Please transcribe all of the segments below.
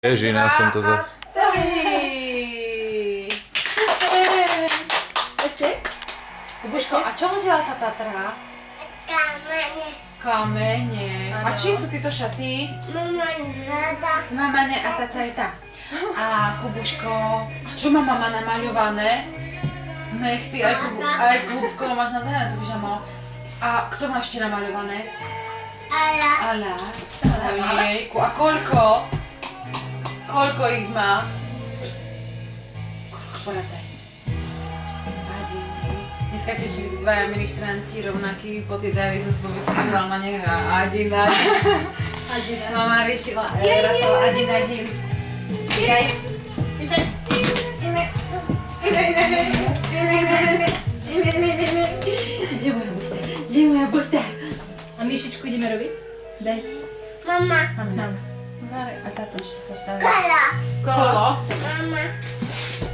Ježi, ja som to zase. Ešte? Kubuško, a čo vozila tá Tatra? Kamene. Kamene. A čí sú títo šaty? Mamane a tata je tá. A Kubuško, a čo má mama namaľované? Nechty, aj Kubko, máš nádherné to pyžamo. A kto má ešte namaľované? Ala. Jejku, a koľko? Koľko ich má? Koľko poradaj? Dneska kričili dvaja ministranti rovnakí, potiedali sa svoj vyskazal na nech a Adin. Mama riešila, ratala Adin. Jaj. Kde moja buchta? Kde moja buchta? A myšičku ideme robiť? Daj. Mama. A táto sa stavia. Kolo. Kolo? Mama.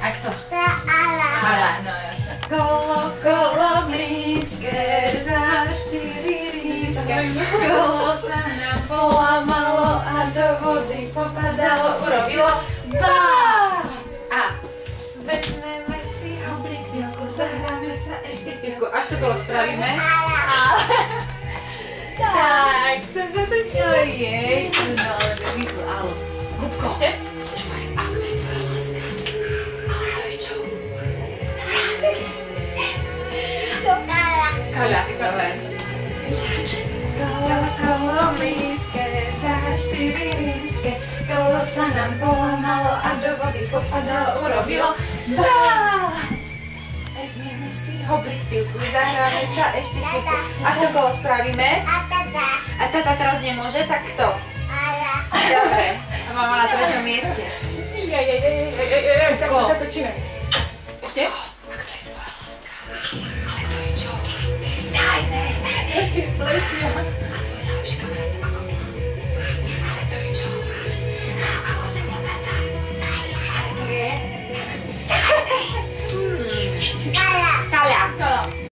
A kto? Ta Ala. Ala. No jasné. Kolo, kolo blízke, za 4 rízke. Kolo sa nám polamalo a do vody popadalo. Urobilo bác! A vezmeme si hoblik chvíľku, zahráme sa ešte chvíľku. Až to kolo spravíme. Tak, som sa to jej. No ale vymysl, ale. Kupko. Ešte? Počúvaj, a kto je tvoja láska? Ale to je čo? Kala. Kala, kala. Kolo, kolo blízke, za 4 rízke. Kolo sa nám polamalo a do vody popadalo, urobilo bác! Vezmeme si hoblik chvíľku, zahráme sa ešte chvíľku. Až to kolo spravíme. A tata. A tata teraz nemôže, tak kto? Ala. Dobre. A mama na 3. mieste. Tak Ko? zatočíme. Ešte? A kto je tvoja láska? Ale to je čo? Tajné. Plecia.